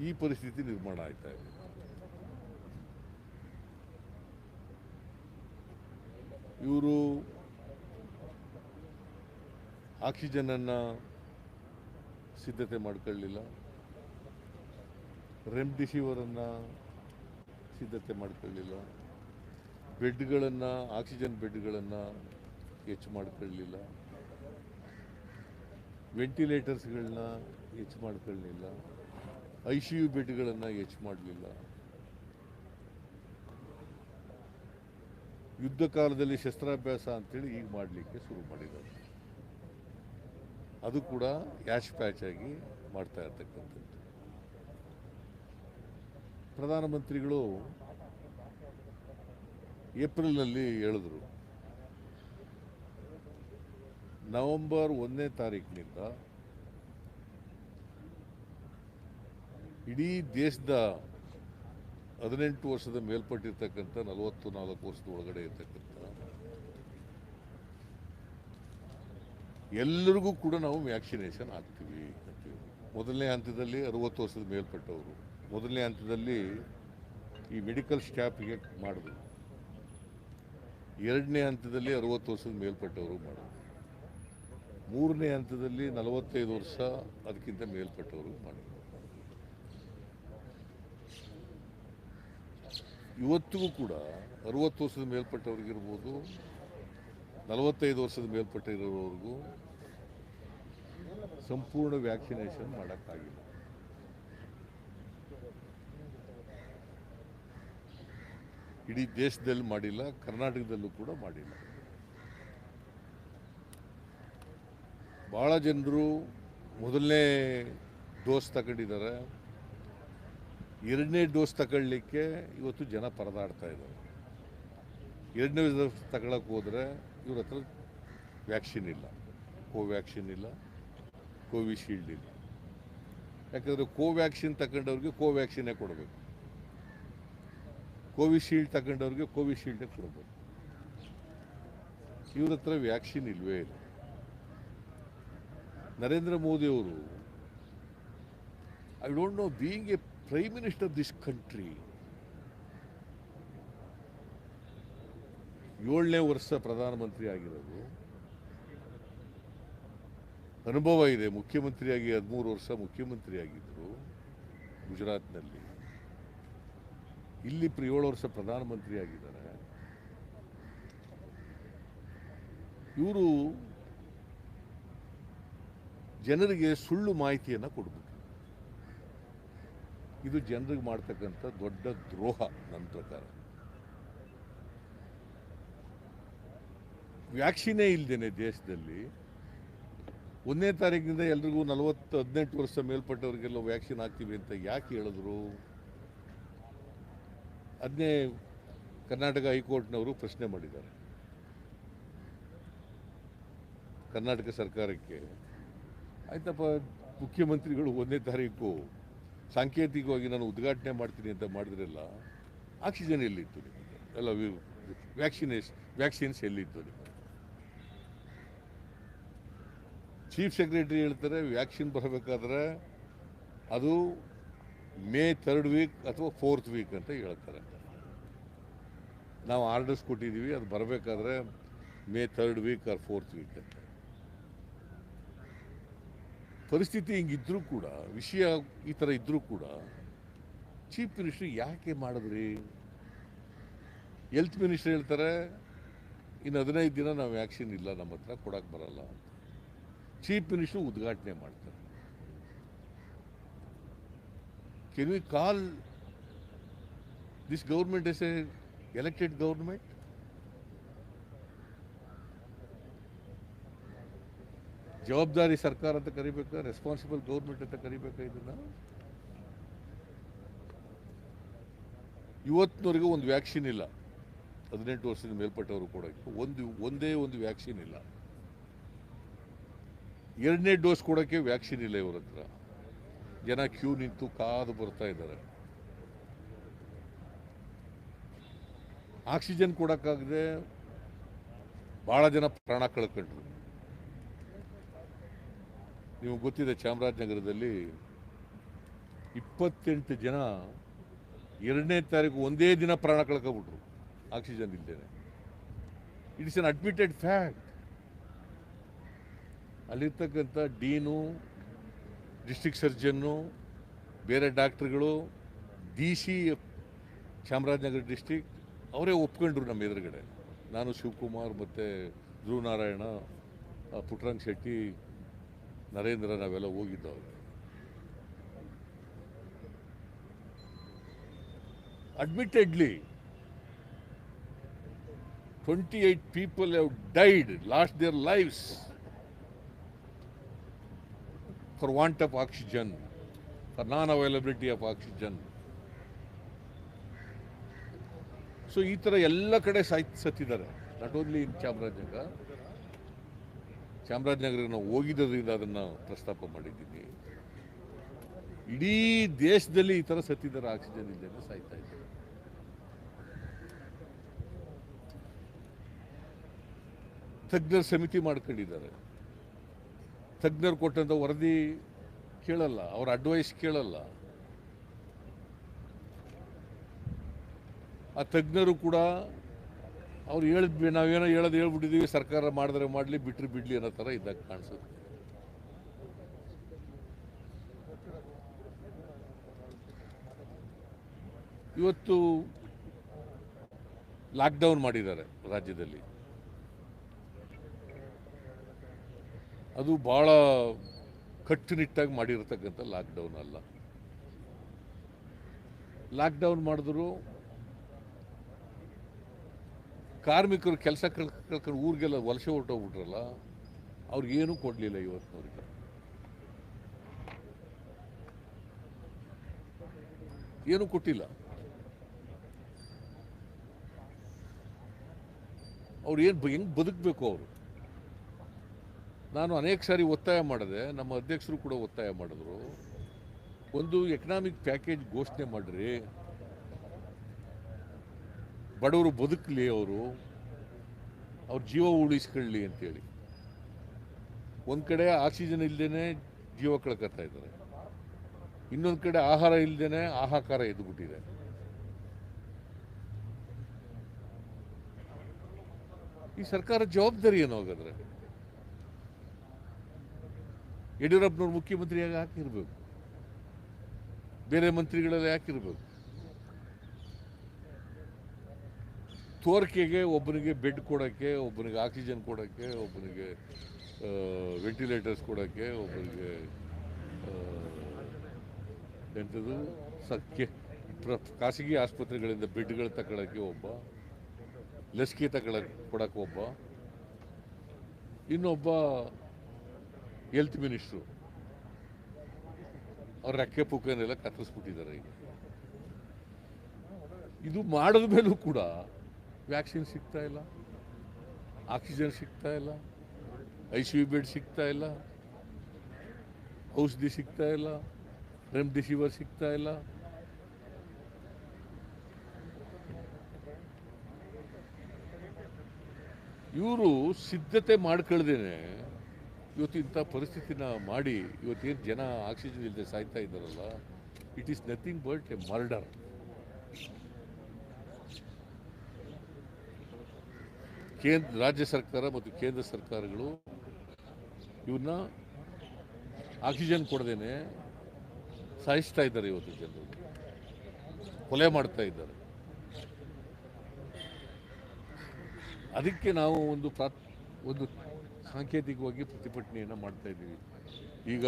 ಈ ಪರಿಸ್ಥಿತಿ ನಿರ್ಮಾಣ ಆಯ್ತಾ ಇದೆ. ಇವರು ಆಕ್ಸಿಜನನ್ನು ಸಿದ್ಧತೆ ಮಾಡ್ಕೊಳ್ಳಿಲ್ಲ, ರೆಮ್ಡಿಸಿವಿರನ್ನು ಸಿದ್ಧತೆ ಮಾಡ್ಕೊಳ್ಳಿಲ್ಲ, ಬೆಡ್ಗಳನ್ನು ಆಕ್ಸಿಜನ್ ಬೆಡ್ಗಳನ್ನು ಹೆಚ್ಚು ಮಾಡ್ಕೊಳ್ಳಿಲ್ಲ, ವೆಂಟಿಲೇಟರ್ಸ್ಗಳನ್ನ ಹೆಚ್ಚು ಮಾಡ್ಕೊಳ್ಳಿಲ್ಲ, ICU ಬೆಡ್ಗಳನ್ನು ಹೆಚ್ಚು ಮಾಡಲಿಲ್ಲ. ಯುದ್ಧ ಕಾಲದಲ್ಲಿ ಶಸ್ತ್ರಾಭ್ಯಾಸ ಅಂತೇಳಿ ಈಗ ಮಾಡಲಿಕ್ಕೆ ಶುರು ಮಾಡಿದ್ದಾರೆ. ಅದು ಕೂಡ ಯಾಶ್ ಪ್ಯಾಚ್ ಆಗಿ ಮಾಡ್ತಾ ಇರ್ತಕ್ಕಂಥದ್ದು. ಪ್ರಧಾನಮಂತ್ರಿಗಳು ಏಪ್ರಿಲ್ನಲ್ಲಿ ಹೇಳಿದ್ರು, ನವೆಂಬರ್ 1ನೇ ತಾರೀಕಿನಿಂದ ಇಡೀ ದೇಶದ 18 ವರ್ಷದ ಮೇಲ್ಪಟ್ಟಿರ್ತಕ್ಕಂಥ 44 ವರ್ಷದ ಒಳಗಡೆ ಇರ್ತಕ್ಕಂಥ ಎಲ್ಲರಿಗೂ ಕೂಡ ನಾವು ವ್ಯಾಕ್ಸಿನೇಷನ್ ಹಾಕ್ತೀವಿ ಅಂತೀವಿ. ಮೊದಲನೇ ಹಂತದಲ್ಲಿ 60 ವರ್ಷದ ಮೇಲ್ಪಟ್ಟವರು, ಮೊದಲನೇ ಹಂತದಲ್ಲಿ ಈ ಮೆಡಿಕಲ್ ಸ್ಟಾಫ್ಗೆ ಮಾಡಿದ್ರು. ಎರಡನೇ ಹಂತದಲ್ಲಿ 60 ವರ್ಷದ ಮೇಲ್ಪಟ್ಟವರು ಮಾಡಿದ್ರು. ಮೂರನೇ ಹಂತದಲ್ಲಿ 45 ವರ್ಷ ಅದಕ್ಕಿಂತ ಮೇಲ್ಪಟ್ಟವರು ಮಾಡಿದ್ರು. ಇವತ್ತಿಗೂ ಕೂಡ 60 ವರ್ಷದ ಮೇಲ್ಪಟ್ಟವ್ರಿಗಿರ್ಬೋದು, 45 ವರ್ಷದ ಮೇಲ್ಪಟ್ಟ ಇರೋವರೆಗೂ ಸಂಪೂರ್ಣ ವ್ಯಾಕ್ಸಿನೇಷನ್ ಮಾಡೋಕ್ಕಾಗಿಲ್ಲ. ಇಡೀ ದೇಶದಲ್ಲಿ ಮಾಡಿಲ್ಲ, ಕರ್ನಾಟಕದಲ್ಲೂ ಕೂಡ ಮಾಡಿಲ್ಲ. ಭಾಳ ಜನರು ಮೊದಲನೇ ಡೋಸ್ ತಗೊಂಡಿದ್ದಾರೆ, ಎರಡನೇ ಡೋಸ್ ತಗೊಳ್ಳಿಕ್ಕೆ ಇವತ್ತು ಜನ ಪರದಾಡ್ತಾ ಇದ್ದಾರೆ. ಎರಡನೇ ಡೋಸ್ ತಗೊಳಕ್ಕೆ ಹೋದರೆ ಇವ್ರ ಹತ್ರ ವ್ಯಾಕ್ಸಿನ್ ಇಲ್ಲ, ಕೋವ್ಯಾಕ್ಸಿನ್ ಇಲ್ಲ, ಕೋವಿಶೀಲ್ಡ್ ಇಲ್ಲ. ಯಾಕಂದರೆ ಕೋವ್ಯಾಕ್ಸಿನ್ ತಗೊಂಡವ್ರಿಗೆ ಕೋವ್ಯಾಕ್ಸಿನೇ ಕೊಡಬೇಕು, ಕೋವಿಶೀಲ್ಡ್ ತಗೊಂಡವ್ರಿಗೆ ಕೋವಿಶೀಲ್ಡೇ ಕೊಡಬೇಕು. ಇವ್ರ ಹತ್ರ ವ್ಯಾಕ್ಸಿನ್ ಇಲ್ವೇ ಇಲ್ಲ. ನರೇಂದ್ರ ಮೋದಿಯವರು, I don't know, being a prime minister of this country, 7ನೇ ವರ್ಷ ಪ್ರಧಾನಮಂತ್ರಿ ಆಗಿರೋದು, ಅನುಭವ ಇದೆ. ಮುಖ್ಯಮಂತ್ರಿಯಾಗಿ 13 ವರ್ಷ ಮುಖ್ಯಮಂತ್ರಿ ಆಗಿದ್ದರು ಗುಜರಾತ್ನಲ್ಲಿ. ಇಲ್ಲಿ 7 ವರ್ಷ ಪ್ರಧಾನಮಂತ್ರಿ ಆಗಿದ್ದಾರೆ. ಇವರು ಜನರಿಗೆ ಸುಳ್ಳು ಮಾಹಿತಿಯನ್ನು ಕೊಡಬೇಕು. ಇದು ಜನರಿಗೆ ಮಾಡ್ತಕ್ಕಂಥ ದೊಡ್ಡ ದ್ರೋಹ ನನ್ನ ಪ್ರಕಾರ. ವ್ಯಾಕ್ಸಿನೇ ಇಲ್ಲದೇನೆ ದೇಶದಲ್ಲಿ 1ನೇ ತಾರೀಕಿನಿಂದ ಎಲ್ರಿಗೂ 18 ವರ್ಷ ಮೇಲ್ಪಟ್ಟವರಿಗೆಲ್ಲ ವ್ಯಾಕ್ಸಿನ್ ಹಾಕ್ತೀವಿ ಅಂತ ಯಾಕೆ ಹೇಳಿದ್ರು? ಅದನ್ನೇ ಕರ್ನಾಟಕ ಹೈಕೋರ್ಟ್ನವರು ಪ್ರಶ್ನೆ ಮಾಡಿದ್ದಾರೆ ಕರ್ನಾಟಕ ಸರ್ಕಾರಕ್ಕೆ. ಆಯ್ತಪ್ಪ, ಮುಖ್ಯಮಂತ್ರಿಗಳು 1ನೇ ತಾರೀಕು ಸಾಂಕೇತಿಕವಾಗಿ ನಾನು ಉದ್ಘಾಟನೆ ಮಾಡ್ತೀನಿ ಅಂತ ಮಾಡಿದ್ರಲ್ಲ, ಆಕ್ಸಿಜನ್ ಎಲ್ಲಿತ್ತು ನಿಮಗೆ? ಎಲ್ಲ ವ್ಯಾಕ್ಸಿನ್ಸ್ ಎಲ್ಲಿತ್ತು ನಿಮಗೆ? ಚೀಫ್ ಸೆಕ್ರೆಟರಿ ಹೇಳ್ತಾರೆ ವ್ಯಾಕ್ಸಿನ್ ಬರಬೇಕಾದ್ರೆ ಅದು ಮೇ 3rd ವೀಕ್ ಅಥವಾ 4th ವೀಕ್ ಅಂತ ಹೇಳ್ತಾರೆ. ನಾವು ಆರ್ಡರ್ಸ್ ಕೊಟ್ಟಿದ್ದೀವಿ, ಅದು ಬರಬೇಕಾದ್ರೆ May 3rd weak R 4th weak ಅಂತ. ಪರಿಸ್ಥಿತಿ ಹಿಂಗಿದ್ರೂ ಕೂಡ, ವಿಷಯ ಈ ಥರ ಇದ್ರೂ ಕೂಡ ಚೀಫ್ ಮಿನಿಸ್ಟರ್ ಯಾಕೆ ಮಾಡಿದ್ರಿ? ಹೆಲ್ತ್ ಮಿನಿಸ್ಟರ್ ಹೇಳ್ತಾರೆ ಇನ್ನು 15 ದಿನ ನಾವು ವ್ಯಾಕ್ಸಿನ್ ಇಲ್ಲ, ನಮ್ಮ ಹತ್ರ ಕೊಡಕ್ಕೆ ಬರಲ್ಲ ಅಂತ. ಚೀಫ್ ಮಿನಿಸ್ಟರ್ ಉದ್ಘಾಟನೆ ಮಾಡ್ತಾರೆ. Can we call this government as a elected government? ಜವಾಬ್ದಾರಿ ಸರ್ಕಾರ ಅಂತ ಕರಿಬೇಕಾ, ರೆಸ್ಪಾನ್ಸಿಬಲ್ ಗೌರ್ಮೆಂಟ್ ಅಂತ ಕರಿಬೇಕಾ ಇದನ್ನು? ಇವತ್ತಿನವರೆಗೂ ಒಂದು ವ್ಯಾಕ್ಸಿನ್ ಇಲ್ಲ 18 ವರ್ಷದ ಮೇಲ್ಪಟ್ಟವರು ಕೊಡೋಕ್ಕೆ. ಒಂದೇ ಒಂದು ವ್ಯಾಕ್ಸಿನ್ ಇಲ್ಲ. 2ನೇ ಡೋಸ್ ಕೊಡೋಕ್ಕೆ ವ್ಯಾಕ್ಸಿನ್ ಇಲ್ಲ ಇವ್ರ ಹತ್ರ. ಜನ ಕ್ಯೂ ನಿಂತು ಕಾದು ಬರ್ತಾ ಇದ್ದಾರೆ. ಆಕ್ಸಿಜನ್ ಕೊಡೋಕ್ಕಾಗದೆ ಭಾಳ ಜನ ಪ್ರಾಣ ಕಳ್ಕೊಂಡ್ರು. ನಿಮಗೆ ಗೊತ್ತಿದೆ, ಚಾಮರಾಜನಗರದಲ್ಲಿ 28 ಜನ 2ನೇ ತಾರೀಕು ಒಂದೇ ದಿನ ಪ್ರಾಣ ಕಳ್ಕೊಬಿಟ್ರು ಆಕ್ಸಿಜನ್ ಇಲ್ದೇನೆ. It's an admitted fact. ಅಲ್ಲಿರ್ತಕ್ಕಂಥ ಡೀನು, ಡಿಸ್ಟ್ರಿಕ್ಟ್ ಸರ್ಜನ್ನು, ಬೇರೆ ಡಾಕ್ಟ್ರುಗಳು, DC ಚಾಮರಾಜನಗರ ಡಿಸ್ಟ್ರಿಕ್ಟ್ ಅವರೇ ಒಪ್ಕೊಂಡ್ರು ನಮ್ಮ ಎದುರುಗಡೆ. ನಾನು, ಶಿವಕುಮಾರ್ ಮತ್ತು ಧ್ರುವ ನಾರಾಯಣ, ಪುಟ್ಟರಂಗ ಶೆಟ್ಟಿ, ನರೇಂದ್ರ ನಾವೆಲ್ಲ ಹೋಗಿದ್ದವು. Admittedly, 28 people have died, lost their lives for want of oxygen, for non-availability of oxygen. So ಈ ಥರ ಎಲ್ಲ ಕಡೆ ಸತ್ತಿದ್ದಾರೆ. Not only in Chamarajanagar. ಚಾಮರಾಜನಗರಕ್ಕೆ ನಾವು ಹೋಗಿದ್ದರಿಂದ ಅದನ್ನು ಪ್ರಸ್ತಾಪ ಮಾಡಿದ್ದೀನಿ. ಇಡೀ ದೇಶದಲ್ಲಿ ಈ ಥರ ಸತ್ತಿದ್ದಾರೆ, ಆಕ್ಸಿಜನ್ ಇಲ್ಲದೆ ಸಾಯ್ತಾ ಇದ್ದಾರೆ. ತಜ್ಞರ ಸಮಿತಿ ಮಾಡ್ಕೊಂಡಿದ್ದಾರೆ. ತಜ್ಞರು ಕೊಟ್ಟಂಥ ವರದಿ ಕೇಳಲ್ಲ, ಅವ್ರ ಅಡ್ವೈಸ್ ಕೇಳಲ್ಲ. ಆ ತಜ್ಞರು ಕೂಡ ಅವ್ರು ಹೇಳಿದ್ವಿ, ನಾವೇನೋ ಹೇಳ್ಬಿಟ್ಟಿದ್ದೀವಿ, ಸರ್ಕಾರ ಮಾಡಿದ್ರೆ ಮಾಡಲಿ, ಬಿಟ್ಟರೆ ಬಿಡಲಿ ಅನ್ನೋ ಥರ ಇದ್ದಾಗ ಕಾಣಿಸುತ್ತೆ. ಇವತ್ತು ಲಾಕ್ಡೌನ್ ಮಾಡಿದ್ದಾರೆ ರಾಜ್ಯದಲ್ಲಿ. ಅದು ಭಾಳ ಕಟ್ಟುನಿಟ್ಟಾಗಿ ಮಾಡಿರ್ತಕ್ಕಂಥ ಲಾಕ್ಡೌನ್ ಅಲ್ಲ. ಲಾಕ್ಡೌನ್ ಮಾಡಿದ್ರು ಕಾರ್ಮಿಕರು ಕೆಲಸ ಕಳ್ಕೊಂಡು ಊರಿಗೆಲ್ಲ ವಲಸೆ ಹೊರಟೋಗ್ಬಿಟ್ರಲ್ಲ, ಅವ್ರಿಗೇನೂ ಕೊಡಲಿಲ್ಲ. ಇವತ್ತಿನವ್ರಿಗೆ ಏನೂ ಕೊಟ್ಟಿಲ್ಲ. ಅವ್ರು ಹೆಂಗೆ ಬದುಕಬೇಕು ಅವರು? ನಾನು ಅನೇಕ ಸಾರಿ ಒತ್ತಾಯ ಮಾಡಿದೆ, ನಮ್ಮ ಅಧ್ಯಕ್ಷರು ಕೂಡ ಒತ್ತಾಯ ಮಾಡಿದ್ರು. ಒಂದು ಎಕನಾಮಿಕ್ ಪ್ಯಾಕೇಜ್ ಘೋಷಣೆ ಮಾಡಿರಿ, ಬಡವರು ಬದುಕಲಿ, ಅವ್ರ ಜೀವ ಉಳಿಸ್ಕೊಳ್ಳಿ ಅಂತೇಳಿ. ಒಂದು ಕಡೆ ಆಕ್ಸಿಜನ್ ಇಲ್ಲದೇನೆ ಜೀವ ಕಳ್ಕೊತಾ ಇದ್ದಾರೆ, ಇನ್ನೊಂದು ಕಡೆ ಆಹಾರ ಇಲ್ಲದೇನೆ ಹಾಹಾಕಾರ ಎದ್ದುಬಿಟ್ಟಿದೆ. ಈ ಸರ್ಕಾರ ಜವಾಬ್ದಾರಿ ಏನು ಹಾಗಾದ್ರೆ? ಯಡಿಯೂರಪ್ಪನವ್ರು ಮುಖ್ಯಮಂತ್ರಿಯಾಗಿ ಹಾಕಿರ್ಬೇಕು, ಬೇರೆ ಮಂತ್ರಿಗಳೆಲ್ಲ ಯಾಕಿರ್ಬೇಕು? ತೋರಿಕೆಗೆ ಒಬ್ಬನಿಗೆ ಬೆಡ್ ಕೊಡೋಕ್ಕೆ, ಒಬ್ಬನಿಗೆ ಆಕ್ಸಿಜನ್ ಕೊಡೋಕ್ಕೆ, ಒಬ್ಬನಿಗೆ ವೆಂಟಿಲೇಟರ್ಸ್ ಕೊಡೋಕ್ಕೆ, ಒಬ್ಬನಿಗೆ ಎಂಥದ್ದು ಖಾಸಗಿ ಆಸ್ಪತ್ರೆಗಳಿಂದ ಬೆಡ್ಗಳು ತಗೊಳ್ಳೋಕ್ಕೆ ಒಬ್ಬ, ಲಸಿಕೆ ಕೊಡೋಕ್ಕೆ ಒಬ್ಬ, ಇನ್ನೊಬ್ಬ ಹೆಲ್ತ್ ಮಿನಿಸ್ಟ್ರು. ಅವ್ರ ರೆಕ್ಕೆ ಪುಕ್ಕನೆಲ್ಲ ಕತ್ತರಿಸ್ಬಿಟ್ಟಿದ್ದಾರೆ. ಈಗ ಇದು ಮಾಡಿದ ಮೇಲೂ ಕೂಡ ವ್ಯಾಕ್ಸಿನ್ ಸಿಗ್ತಾ ಇಲ್ಲ, ಆಕ್ಸಿಜನ್ ಸಿಗ್ತಾ ಇಲ್ಲ, ICU ಬೆಡ್ ಸಿಗ್ತಾ ಇಲ್ಲ, ಔಷಧಿ ಸಿಗ್ತಾ ಇಲ್ಲ, ರೆಮ್ಡಿಸಿವಿರ್ ಸಿಗ್ತಾ ಇಲ್ಲ. ಇವರು ಸಿದ್ಧತೆ ಮಾಡ್ಕೊಳ್ದೇನೆ ಇವತ್ತು ಇಂಥ ಪರಿಸ್ಥಿತಿನ ಮಾಡಿ ಇವತ್ತೇನು ಜನ ಆಕ್ಸಿಜನ್ ಇಲ್ಲದೆ ಸಾಯ್ತಾ ಇದ್ದಾರಲ್ಲ, it is nothing but A murder. ರಾಜ್ಯ ಸರ್ಕಾರ ಮತ್ತು ಕೇಂದ್ರ ಸರ್ಕಾರಗಳು ಇವನ್ನ ಆಕ್ಸಿಜನ್ ಕೊಡದೇನೆ ಸಾಯಿಸ್ತಾ ಇದ್ದಾರೆ. ಇವತ್ತು ಜನರು ಕೊಲೆ ಮಾಡ್ತಾ ಇದ್ದಾರೆ. ಅದಕ್ಕೆ ನಾವು ಒಂದು ಸಾಂಕೇತಿಕವಾಗಿ ಪ್ರತಿಭಟನೆಯನ್ನು ಮಾಡ್ತಾ ಇದ್ದೀವಿ. ಈಗ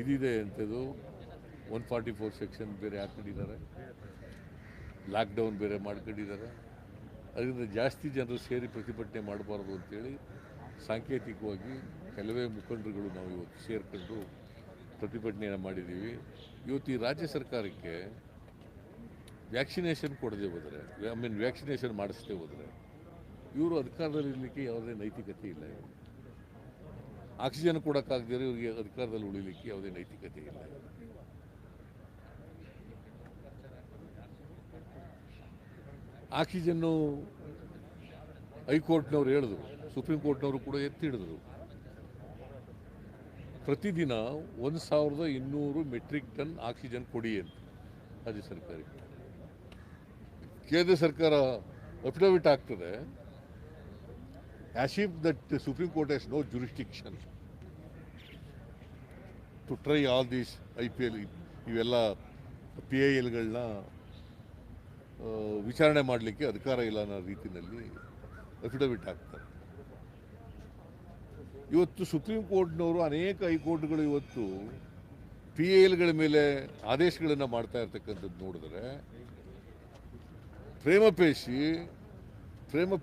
ಇದಿದೆ ಅಂಥದ್ದು 144 ಸೆಕ್ಷನ್ ಬೇರೆ ಹಾಕೊಂಡಿದ್ದಾರೆ, ಲಾಕ್ಡೌನ್ ಬೇರೆ ಮಾಡ್ಕೊಂಡಿದ್ದಾರೆ. ಅದರಿಂದ ಜಾಸ್ತಿ ಜನರು ಸೇರಿ ಪ್ರತಿಭಟನೆ ಮಾಡಬಾರ್ದು ಅಂತೇಳಿ ಸಾಂಕೇತಿಕವಾಗಿ ಕೆಲವೇ ಮುಖಂಡರುಗಳು ನಾವು ಇವತ್ತು ಸೇರ್ಕೊಂಡು ಪ್ರತಿಭಟನೆಯನ್ನು ಮಾಡಿದ್ದೀವಿ. ಇವತ್ತು ಈ ರಾಜ್ಯ ಸರ್ಕಾರಕ್ಕೆ ವ್ಯಾಕ್ಸಿನೇಷನ್ ಕೊಡದೆ ಹೋದರೆ, ವ್ಯಾಕ್ಸಿನೇಷನ್ ಮಾಡಿಸದೆ ಹೋದರೆ ಇವರು ಅಧಿಕಾರದಲ್ಲಿ ಇರಲಿಕ್ಕೆ ಯಾವುದೇ ನೈತಿಕತೆ ಇಲ್ಲ. ಇವರು ಆಕ್ಸಿಜನ್ ಕೊಡೋಕ್ಕಾಗದೇ ಇವರಿಗೆ ಅಧಿಕಾರದಲ್ಲಿ ಉಳಿಲಿಕ್ಕೆ ಯಾವುದೇ ನೈತಿಕತೆ ಇಲ್ಲ. ಆಕ್ಸಿಜನ್ನು ಹೈಕೋರ್ಟ್ನವ್ರು ಹೇಳಿದ್ರು, ಸುಪ್ರೀಂ ಕೋರ್ಟ್ನವರು ಕೂಡ ಎತ್ತಿ ಹಿಡಿದ್ರು. ಪ್ರತಿದಿನ 1200 ಮೆಟ್ರಿಕ್ ಟನ್ ಆಕ್ಸಿಜನ್ ಕೊಡಿ ಅಂತ ರಾಜ್ಯ ಸರ್ಕಾರಕ್ಕೆ. ಕೇಂದ್ರ ಸರ್ಕಾರ ಅಫಿಡವಿಟ್ ಆಗ್ತದೆ, as if that Supreme Court has no jurisdiction to try all these IPL ಇವೆಲ್ಲ PILಗಳನ್ನ ವಿಚಾರಣೆ ಮಾಡಲಿಕ್ಕೆ ಅಧಿಕಾರ ಇಲ್ಲ ಅನ್ನೋ ರೀತಿಯಲ್ಲಿ ಅಫಿಡವಿಟ್ ಆಗ್ತಾರೆ. ಇವತ್ತು ಸುಪ್ರೀಂ ಕೋರ್ಟ್ನವರು ಅನೇಕ ಹೈಕೋರ್ಟ್ಗಳು ಇವತ್ತು PILಗಳ ಮೇಲೆ ಆದೇಶಗಳನ್ನು ಮಾಡ್ತಾ ಇರ್ತಕ್ಕಂಥದ್ದು ನೋಡಿದ್ರೆ prima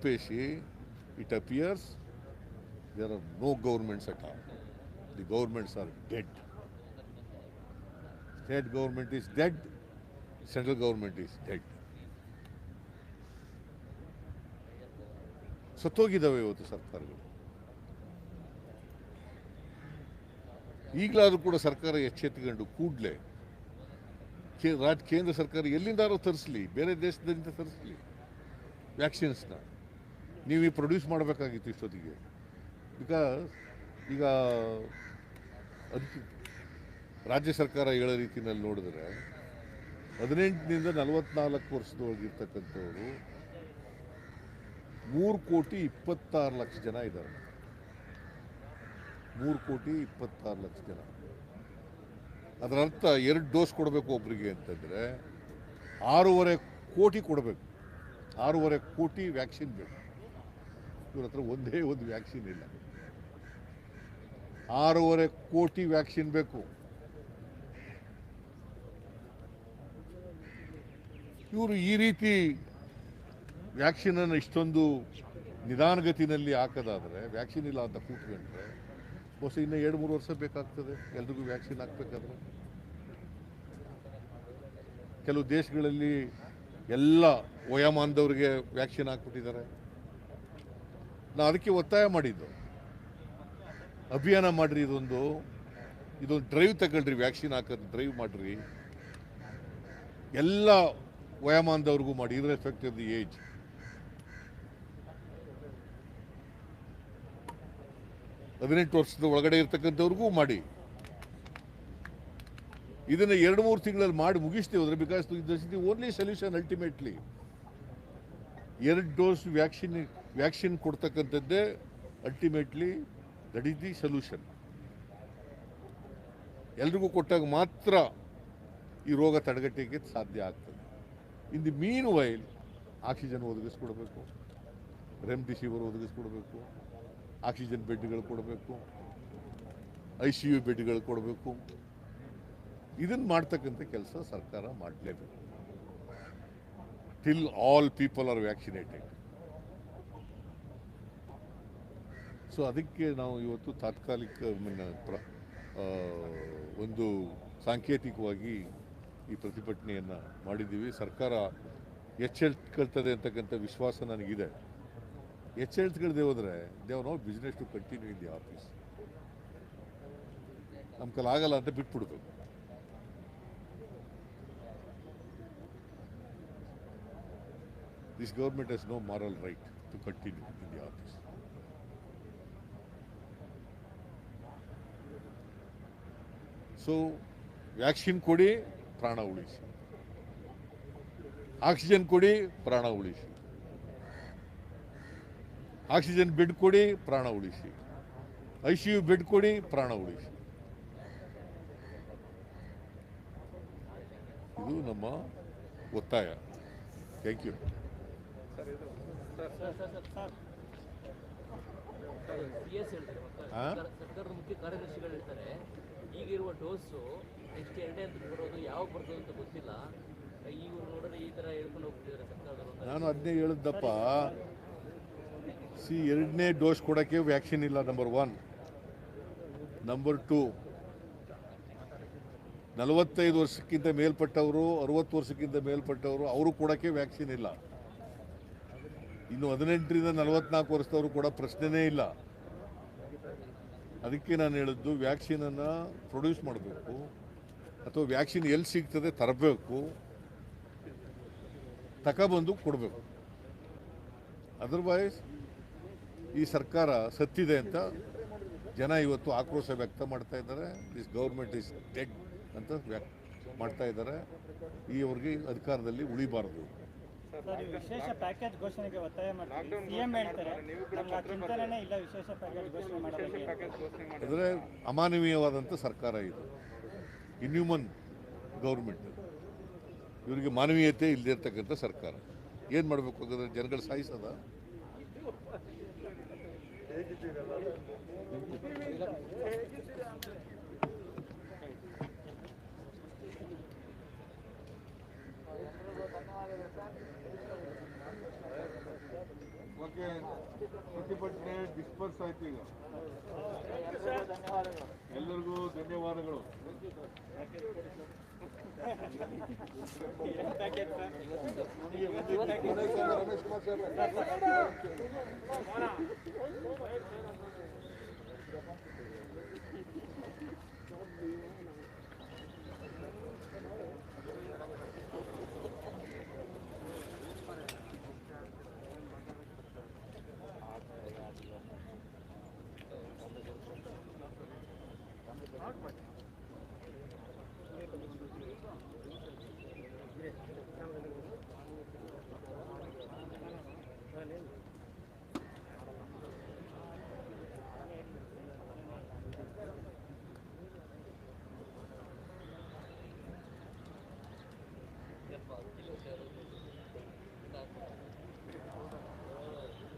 facie it appears there are no governments at all. The governments are dead. State government is dead, central government is dead. ಸತ್ತೋಗಿದ್ದಾವೆ ಇವತ್ತು ಸರ್ಕಾರಗಳು. ಈಗಲಾದರೂ ಕೂಡ ಸರ್ಕಾರ ಎಚ್ಚೆತ್ತುಕೊಂಡು ಕೂಡಲೇ ಕೇಂದ್ರ ಸರ್ಕಾರ ಎಲ್ಲಿಂದಾದ್ರೂ ತರಿಸಲಿ, ಬೇರೆ ದೇಶದಿಂದ ತರಿಸಲಿ ವ್ಯಾಕ್ಸಿನ್ಸ್ನ. ನೀವು ಪ್ರೊಡ್ಯೂಸ್ ಮಾಡಬೇಕಾಗಿತ್ತು ಇಷ್ಟೊತ್ತಿಗೆ. ಬಿಕಾಸ್ ಈಗ ಅದಕ್ಕೆ ರಾಜ್ಯ ಸರ್ಕಾರ ಹೇಳೋ ರೀತಿಯಲ್ಲಿ ನೋಡಿದ್ರೆ 18ನಿಂದ 44 ವರ್ಷದೊಳಗಿರ್ತಕ್ಕಂಥವರು 3,26,00,000 ಜನ ಇದ್ದಾರೆ. 3,26,00,000 ಜನ. ಅದರ ಅರ್ಥ 2 ಡೋಸ್ ಕೊಡಬೇಕು ಒಬ್ಬರಿಗೆ ಅಂತಂದರೆ 6.5 ಕೋಟಿ ಕೊಡಬೇಕು. 6.5 ಕೋಟಿ ವ್ಯಾಕ್ಸಿನ್ ಬೇಕು. ಇವ್ರ ಹತ್ರ ಒಂದೇ ಒಂದು ವ್ಯಾಕ್ಸಿನ್ ಇಲ್ಲ. 6.5 ಕೋಟಿ ವ್ಯಾಕ್ಸಿನ್ ಬೇಕು. ಇವರು ಈ ರೀತಿ ವ್ಯಾಕ್ಸಿನನ್ನು ಇಷ್ಟೊಂದು ನಿಧಾನಗತಿನಲ್ಲಿ ಹಾಕೋದಾದರೆ, ವ್ಯಾಕ್ಸಿನ್ ಇಲ್ಲ ಅಂತ ಕೂತ್ಕೊಂಡ್ರೆ ಬಹುಶಃ ಇನ್ನೂ 2-3 ವರ್ಷ ಬೇಕಾಗ್ತದೆ ಎಲ್ರಿಗೂ ವ್ಯಾಕ್ಸಿನ್ ಹಾಕಬೇಕಾದ್ರೆ. ಕೆಲವು ದೇಶಗಳಲ್ಲಿ ಎಲ್ಲ ವಯೋಮಾನದವ್ರಿಗೆ ವ್ಯಾಕ್ಸಿನ್ ಹಾಕ್ಬಿಟ್ಟಿದ್ದಾರೆ. ನಾವು ಅದಕ್ಕೆ ಒತ್ತಾಯ ಮಾಡಿದ್ದು, ಅಭಿಯಾನ ಮಾಡಿರಿ, ಇದೊಂದು ಡ್ರೈವ್ ತಗೊಳ್ರಿ, ವ್ಯಾಕ್ಸಿನ್ ಹಾಕೋದು ಡ್ರೈವ್ ಮಾಡಿರಿ, ಎಲ್ಲ ವಯೋಮಾನದವ್ರಿಗೂ ಮಾಡಿ, ಇರ್ರೆಸ್ಪೆಕ್ಟ್ ಆಫ್ ದಿ ಏಜ್. ಹದಿನೆಂಟು ವರ್ಷದ ಒಳಗಡೆ ಇರ್ತಕ್ಕಂಥವ್ರಿಗೂ ಮಾಡಿ. ಇದನ್ನು 2-3 ತಿಂಗಳಲ್ಲಿ ಮಾಡಿ ಮುಗಿಸ್ತೇವೆ ಹೋದ್ರೆ, because this is the only solution ultimately. 2 dose vaccine ಕೊಡ್ತಕ್ಕಂಥದ್ದೇ ultimately that is the solution. ಎಲ್ರಿಗೂ ಕೊಟ್ಟಾಗ ಮಾತ್ರ ಈ ರೋಗ ತಡೆಗಟ್ಟಲಿಕ್ಕೆ ಸಾಧ್ಯ ಆಗ್ತದೆ. In the meanwhile oxygen ಒದಗಿಸ್ಕೊಡ್ಬೇಕು, ರೆಮ್ಡಿಸಿವಿರ್ ಒದಗಿಸ್ಕೊಡ್ಬೇಕು, ಆಕ್ಸಿಜನ್ ಬೆಡ್ಗಳು ಕೊಡಬೇಕು, ICU ಬೆಡ್ಗಳು ಕೊಡಬೇಕು. ಇದನ್ನು ಮಾಡ್ತಕ್ಕಂಥ ಕೆಲಸ ಸರ್ಕಾರ ಮಾಡಲೇಬೇಕು till all people are vaccinated. So ಅದಕ್ಕೆ ನಾವು ಇವತ್ತು ತಾತ್ಕಾಲಿಕ ಒಂದು ಸಾಂಕೇತಿಕವಾಗಿ ಈ ಪ್ರತಿಭಟನೆಯನ್ನು ಮಾಡಿದ್ದೀವಿ. ಸರ್ಕಾರ ಎಚ್ಚೆತ್ಕೊಳ್ತದೆ ಅಂತಕ್ಕಂಥ ವಿಶ್ವಾಸ ನನಗಿದೆ. ಎಚ್ಚೆತ್ಕೊಳ್ಳದೆ ಹೋದರೆ they have no business to continue in the office. ನಮ್ಮ ಕೈಲಿ ಆಗಲ್ಲ ಅಂತ ಬಿಟ್ಬಿಡ್ಬೇಕು. This government has no moral right to continue in the office. So, vaccine ಕೊಡಿ, ಪ್ರಾಣ ಉಳಿಸಿ. ಆಕ್ಸಿಜನ್ ಕೊಡಿ, ಪ್ರಾಣ ಉಳಿಸಿ. ಆಕ್ಸಿಜನ್ ಬೆಡ್ ಕೊಡಿ, ಪ್ರಾಣ ಉಳಿಸಿ. ICU ಬೆಡ್ ಕೊಡಿ, ಪ್ರಾಣ ಉಳಿಸಿ. ಇದು ನಮ್ಮ ಒತ್ತಾಯ. Thank you. ಸರ್ಕಾರದ ಮುಖ್ಯ ಕಾರ್ಯದರ್ಶಿಗಳು ಹೇಳ್ತಾರೆ, ಈಗಿರುವ ಡೋಸು ನೆಕ್ಸ್ಟ್ 2 ಹಂತಕ್ಕೆ ಬರೋದು ಯಾವಾಗ ಬರ್ತದೆ ಅಂತ ಗೊತ್ತಿಲ್ಲ. ಇವ್ರು ನೋಡಿದ್ರೆ ಈ ತರ ಹೇಳ್ಕೊಂಡು ಹೋಗ್ತಿದ್ದಾರೆ ಸರ್ಕಾರದವರು. ನಾನು ಅದನ್ನೇ ಹೇಳಿದ್ದಪ್ಪ. ಎರಡನೇ ಡೋಸ್ ಕೊಡೋಕ್ಕೆ ವ್ಯಾಕ್ಸಿನ್ ಇಲ್ಲ, ನಂಬರ್ 1. ನಂಬರ್ 2, 45 ವರ್ಷಕ್ಕಿಂತ ಮೇಲ್ಪಟ್ಟವರು, 60 ವರ್ಷಕ್ಕಿಂತ ಮೇಲ್ಪಟ್ಟವರು ಅವರು ಕೊಡೋಕ್ಕೆ ವ್ಯಾಕ್ಸಿನ್ ಇಲ್ಲ. ಇನ್ನು 18ರಿಂದ 44 ವರ್ಷದವರು ಕೂಡ ಪ್ರಶ್ನೆನೇ ಇಲ್ಲ. ಅದಕ್ಕೆ ನಾನು ಹೇಳಿದ್ದು ವ್ಯಾಕ್ಸಿನನ್ನು ಪ್ರೊಡ್ಯೂಸ್ ಮಾಡಬೇಕು, ಅಥವಾ ವ್ಯಾಕ್ಸಿನ್ ಎಲ್ಲಿ ಸಿಗ್ತದೆ ತರಬೇಕು, ತಗೊಬಂದು ಕೊಡಬೇಕು. ಅದರ್ವೈಸ್ ಈ ಸರ್ಕಾರ ಸತ್ತಿದೆ ಅಂತ ಜನ ಇವತ್ತು ಆಕ್ರೋಶ ವ್ಯಕ್ತ ಮಾಡ್ತಾ ಇದ್ದಾರೆ. ದಿಸ್ ಗೌರ್ಮೆಂಟ್ ಇಸ್ ಡೆಡ್ ಅಂತ ಮಾಡ್ತಾ ಇದ್ದಾರೆ. ಅವ್ರಿಗೆ ಅಧಿಕಾರದಲ್ಲಿ ಉಳಿಬಾರದು. ವಿಶೇಷ ಪ್ಯಾಕೇಜ್ ಘೋಷಣೆಗೆ ಒತ್ತಾಯ ಮಾಡ್ತಾರೆ. ಸಿಎಂ ಹೇಳ್ತಾರೆ ನಮ್ಗೆ ಚಿಂತನೆ ಇಲ್ಲ ವಿಶೇಷ ಪ್ಯಾಕೇಜ್ ಘೋಷಣೆ ಮಾಡೋದಕ್ಕೆ. ಅಂದರೆ ಅಮಾನವೀಯವಾದಂಥ ಸರ್ಕಾರ ಇದು, ಇನ್ಹ್ಯೂಮನ್ ಗೌರ್ಮೆಂಟ್. ಇವರಿಗೆ ಮಾನವೀಯತೆ ಇಲ್ಲದೆ ಇರ್ತಕ್ಕಂಥ ಸರ್ಕಾರ. ಏನು ಮಾಡಬೇಕು ಹಾಗಾದ್ರೆ? ಜನಗಳು ಸಾಯಿಸೋದ? ಓಕೆ, ಪ್ರತಿಭಟನೆ ಡಿಸ್ಪರ್ಸ್ ಆಯ್ತು. ಈಗ ಎಲ್ಲರಿಗೂ ಧನ್ಯವಾದಗಳು. ರಮೇಶ್ ಕುಮಾರ್ ಯಪ್ಪ,